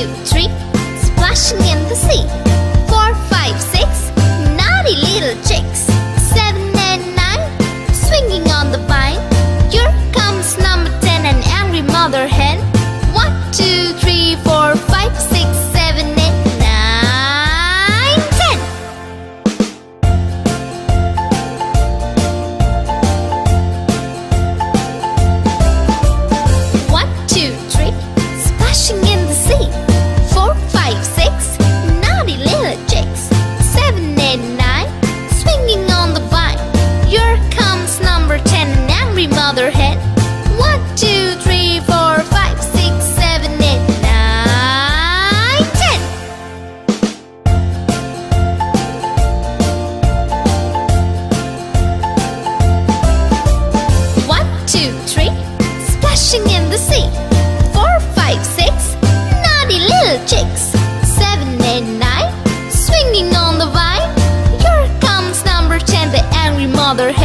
2, 3, splashing in the sea. 4, 5, 6, naughty little chicks. 7 and 9, swinging on the vine. Here comes number 10, an angry mother hen. 1, 2, 3, 4, 5, 6, 7, 8, 9, 10. 1, 2, 3, splashing in the sea. 4, 5, 6, naughty little chicks. 7, 8, 9, swinging on the vine. Here comes number 10, an angry mother hen. 1, 2, 3, 4, 5, 6, 7, 8, 9, 10. 1, 2, 3, splashing in the sea. 4, 5, 6, naughty little chicks. 7, 8, 9, swinging on the vine. Here comes number 10, the angry mother hen.